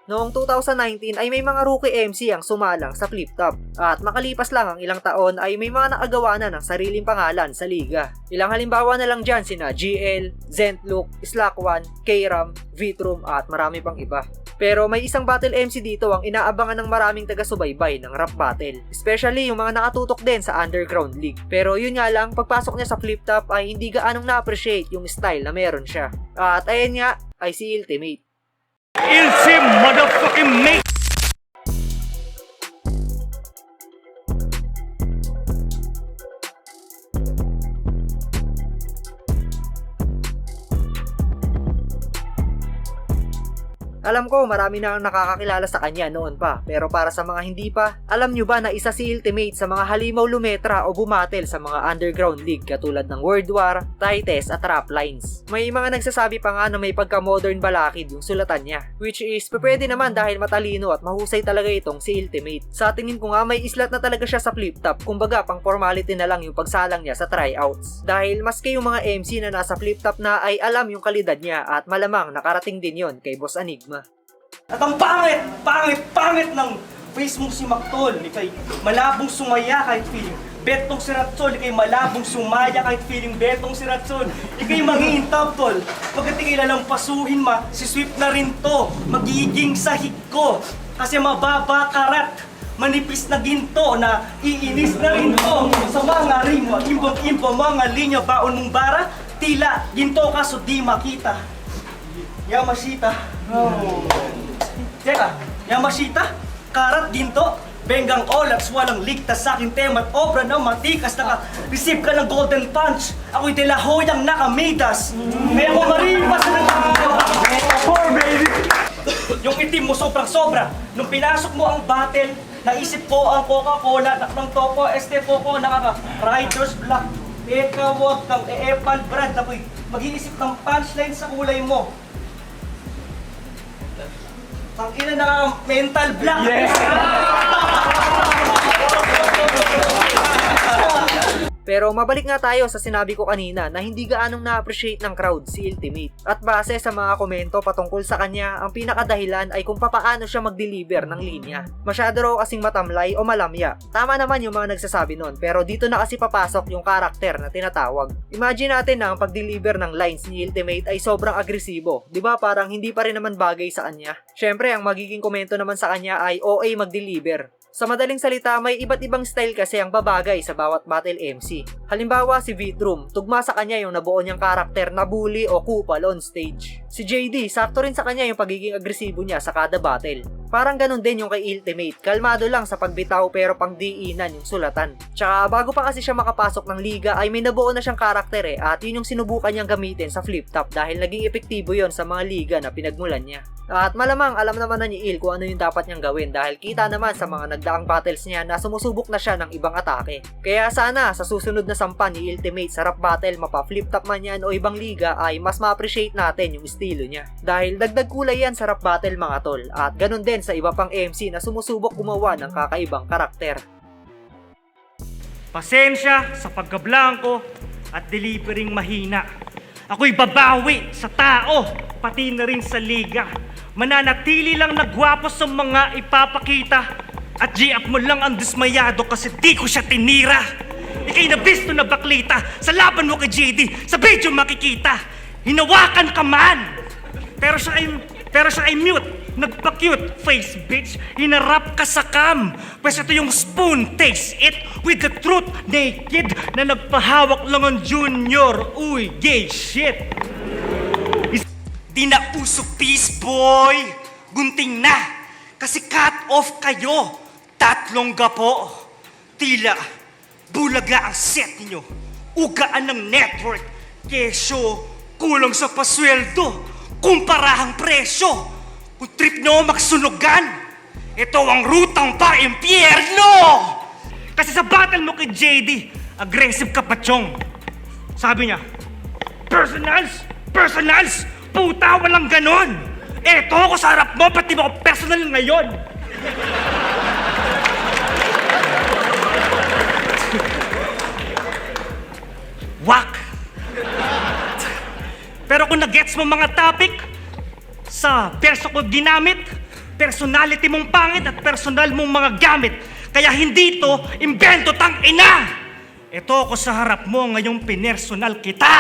Noong 2019 ay may mga rookie MC ang sumalang sa Flip Top at makalipas lang ang ilang taon ay may mga nakagawa na ng sariling pangalan sa liga. Ilang halimbawa na lang dyan sina GL, Zentlook, Slack1, K-Ram, Vitrum at marami pang iba. Pero may isang battle MC dito ang inaabangan ng maraming taga-subaybay ng rap battle, especially yung mga nakatutok din sa underground league. Pero yun nga lang, pagpasok niya sa Flip Top ay hindi gaanong na-appreciate yung style na meron siya. At ayan nga ay si Ultimate. Ilsim motherfucking mate. Alam ko marami na ang nakakakilala sa kanya noon pa, pero para sa mga hindi pa, alam nyo ba na isa si Ultimate sa mga halimaw lumetra o bumatel sa mga underground league katulad ng World War, Tites at Rap Lines. May mga nagsasabi pa nga na may pagka-modern balakid yung sulatan niya, which is pwede naman dahil matalino at mahusay talaga itong si Ultimate. Sa tingin ko nga may islat na talaga siya sa Flip Top, kumbaga pang formality na lang yung pagsalang niya sa tryouts. Dahil maski yung mga MC na nasa Flip Top na ay alam yung kalidad niya at malamang nakarating din yon kay Boss Enigma. At ang pangit ng face mo si Mactol. Ikay malabong sumaya kahit feeling betong si Ratsol. Ikay malabong sumaya kahit feeling betong si Ratsol. Ikay mag-iintab, tol. Pagdating ilalampasuhin si Swift na rin to. Magiging sahig ko. Kasi mababa karat. Manipis na ginto na iinis na rin to. Sa mga rimo, imbong-imbong mga linya baon mong bara. Tila ginto ka so di makita. Yamashita. Oh. Teka, Yamashita, karat, ginto, Benggang Olats, walang ligtas sa aking tema at obra na matikas. Naka-receive ka ng golden punch. Ako'y dilahoyang nakamidas. May ako maripas na poor baby. Yung itim mo sobrang-sobra. Nung pinasok mo ang battle, naisip ko ang Coca-Cola, ng Topo, Estepo ko, nakaka-Riders Black. Eka, wag kang e-epal brand. Ako'y mag-iisip ng punchline sa kulay mo. Ang ina na mental block! Yes! Pero mabalik nga tayo sa sinabi ko kanina na hindi gaanong na-appreciate ng crowd si Ultimate. At base sa mga komento patungkol sa kanya, ang pinakadahilan ay kung papaano siya mag-deliver ng linya. Masyado raw kasing matamlay o malamya. Tama naman yung mga nagsasabi nun, pero dito na kasi papasok yung karakter na tinatawag. Imagine natin na ang pag-deliver ng lines ni Ultimate ay sobrang agresibo. Diba parang hindi pa rin naman bagay sa kanya? Syempre, ang magiging komento naman sa kanya ay OA mag-deliver. Sa madaling salita, may iba't ibang style kasi ang babagay sa bawat battle MC. Halimbawa si Vitrum, tugma sa kanya yung nabuo niyang karakter na bully o kupal on stage. Si JD, sakto rin sa kanya yung pagiging agresibo niya sa kada battle. Parang ganun din yung kay Ultimate, kalmado lang sa pagbitaw pero pang diinan yung sulatan. Tsaka bago pa kasi siya makapasok ng liga ay may nabuo na siyang karakter at yun yung sinubukan niyang gamitin sa Flip Top dahil naging epektibo yon sa mga liga na pinagmulan niya. At malamang alam naman na ni Il kung ano yung dapat niyang gawin dahil kita naman sa mga nagdaang battles niya na sumusubok na siya ng ibang atake. Kaya sana sa susunod na sampan ni Ultimate sa rap battle mapa-flip top man yan o ibang liga ay mas ma-appreciate natin yung estilo niya. Dahil dagdag kulay yan sa rap battle mga tol at ganun din sa iba pang MC na sumusubok gumawa ng kakaibang karakter. Pasensya sa pagkablangko at delivering mahina. Ako'y babawi sa tao, pati na rin sa liga. Mananatili lang nagwapo sa mga ipapakita. At G-up mo lang ang dismayado kasi di ko siya tinira. Ika'y nabisto na baklita sa laban mo kay JD, sa video makikita. Hinawakan ka man! Pero siya ay mute. Nagpa-cute face, bitch. Hinarap ka sa cam. Pwes ito yung spoon, taste it with the truth. Naked na nagpahawak lang ang junior. Uy, gay shit. Di na uso peace, boy. Gunting na. Kasi cut off kayo. Tatlong gapo. Tila, bulaga ang set ninyo. Ugaan ng network. Kesyo, kulang sa pasweldo. Kumparahang presyo. Kung trip nyo magsunugan, ito ang rutang pa impyerno! Kasi sa battle mo kay JD, aggressive ka pa, Chong. Sabi niya, personals, puta, walang ganon. Eto ako sa harap mo, pati mo ako personal ngayon. Wak! Pero kung nag-gets mo mga topic, sa perso ko ginamit, personality mong pangit at personal mong mga gamit. Kaya hindi to imbento tang ina! Ito ako sa harap mo ngayong pinersonal kita!